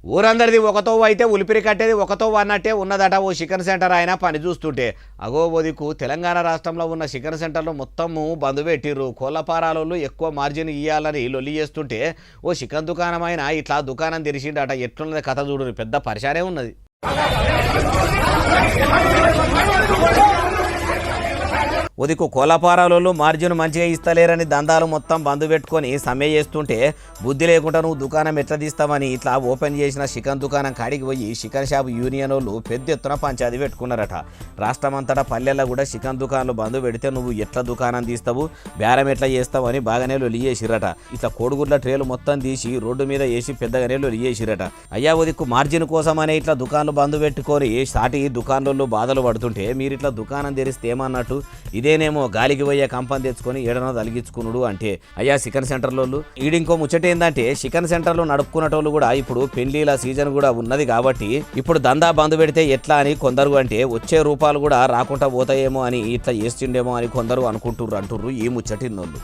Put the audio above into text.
ఊరందరిది ఒకతో అయితే ఉలిపిరి కట్టేది ఒకతో అన్నట్టే ఉన్నదట ఓ చికెన్ సెంటర్ ఆయన పని చూస్తుంటే. అగో ఓదికు తెలంగాణ రాష్ట్రంలో ఉన్న చికెన్ సెంటర్లు మొత్తము బంద్ పెట్టిర్రు. కోళ్ళపారాలు ఎక్కువ మార్జిన్ ఇవ్వాలని లొల్లి చేస్తుంటే ఓ చికెన్ దుకాణం అయినా ఇట్లా దుకాణం తెరిచిండట. ఎట్లున్నది కథ చూడు, పెద్ద పరిశానే ఉన్నది. ఉదికు కోలపారాలు మార్జిన్ మంచిగా ఇస్తలేరని దందాలు మొత్తం బంద్ పెట్టుకొని సమ్మె చేస్తుంటే బుద్ధి లేకుండా నువ్వు దుకాణం ఎట్లా తీస్తామని ఇట్లా ఓపెన్ చేసిన చికెన్ దుకాణం కాడికి పోయి చికెన్ షాప్ యూనియన్ వాళ్ళు పెద్ద ఎత్తున పంచాయతీ పెట్టుకున్నారట. రాష్ట్రమంతటా పల్లెల్లో కూడా చికెన్ దుకాణాలు బంద్ పెడితే నువ్వు ఎట్లా దుకాణం తీస్తావు, బేరం ఎట్లా చేస్తావు అని బాగానే లొల్లి చేసిరట. ఇట్లా కోడిగుడ్ల ట్రేలు మొత్తం తీసి రోడ్డు మీద వేసి పెద్దగానే లొల్లి చేసిరట. అయ్యా ఉదికు మార్జిన్ కోసం అనే ఇట్లా దుకాణాలు బంద్ పెట్టుకొని సాటి దుకాణాలు బాధలు పడుతుంటే మీరు ఇట్లా దుకాణం తెరిస్తే ఏమన్నట్టు, ఇదేనేమో గాలికి పోయే కంపని తెచ్చుకొని ఏడనో తలిగించుకున్నాడు అంటే. అయ్యా చికెన్ సెంటర్లో ఈడింకో ముచ్చట ఏంటంటే చికెన్ సెంటర్లో నడుపుకునేటోళ్ళు కూడా ఇప్పుడు పెళ్లిల సీజన్ కూడా ఉన్నది కాబట్టి ఇప్పుడు దందా బంద్ పెడితే ఎట్లా అని కొందరు అంటే వచ్చే రూపాయలు కూడా రాకుండా పోతాయేమో అని ఇట్లా చేస్తుండేమో అని కొందరు అంటుర్రు ఈ ముచ్చటిన్నోళ్ళు.